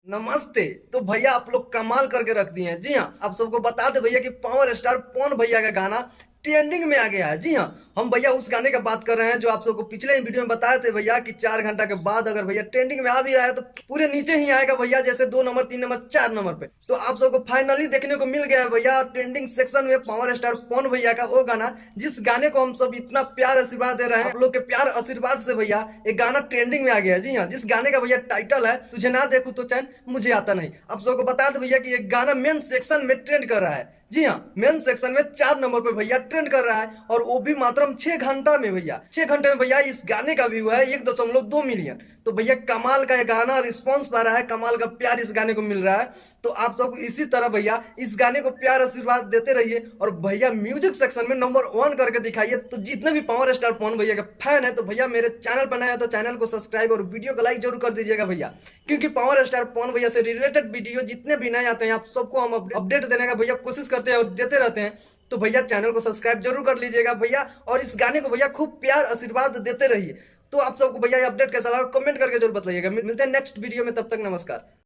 नमस्ते। तो भैया आप लोग कमाल करके रख दिए हैं। जी हाँ, आप सबको बता दे भैया कि पावर स्टार पवन भैया का गाना ट्रेंडिंग में आ गया है। जी हाँ, हम भैया उस गाने का बात कर रहे हैं जो आप सबको पिछले ही वीडियो में बताए थे भैया कि 4 घंटा के बाद अगर भैया ट्रेंडिंग में आ भी रहा है तो पूरे नीचे ही आएगा भैया, जैसे 2 नंबर 3 नंबर 4 नंबर पे। तो आप सबको फाइनली देखने को मिल गया है भैया ट्रेंडिंग सेक्शन में पावर स्टार पवन भैया का वो गाना, जिस गाने को हम सब इतना प्यार आशीर्वाद दे रहे हैं। आप लोग के प्यार आशीर्वाद से भैया एक गाना ट्रेंडिंग में आ गया है। जी हाँ, जिस गाने का भैया टाइटल है तुझे ना देखूं तो चैन मुझे आता नहीं। आप सबको बता दे भैया कि ये गाना मेन सेक्शन में ट्रेंड कर रहा है। जी हाँ, मेन सेक्शन में 4 नंबर पे भैया ट्रेंड कर रहा है, और वो भी मात्र 6 घंटा में भैया। 6 घंटे में भैया इस गाने का व्यू है 1.2 मिलियन। तो भैया कमाल का ये गाना रिस्पॉन्स पा रहा है, कमाल का प्यार इस गाने को मिल रहा है। तो आप सबको इसी तरह भैया इस गाने को प्यार आशीर्वाद देते रहिए, और भैया म्यूजिक सेक्शन में नंबर 1 करके दिखाइए। तो जितने भी पावर स्टार पवन भैया के फैन है तो भैया मेरे चैनल पर नए हैं तो चैनल को सब्सक्राइब और वीडियो को लाइक जरूर कर दीजिएगा भैया, क्योंकि पावर स्टार पवन भैया से रिलेटेड वीडियो जितने भी नए आते हैं आप सबको हम अपडेट देने का भैया कोशिश करते हैं और देते रहते हैं। तो भैया चैनल को सब्सक्राइब जरूर कर लीजिएगा भैया, और इस गाने को भैया खूब प्यार आशीर्वाद देते रहिए। तो आप सबको भैया अपडेट कैसा लगा कमेंट करके जरूर बताइएगा। मिलते हैं नेक्स्ट वीडियो में, तब तक नमस्कार।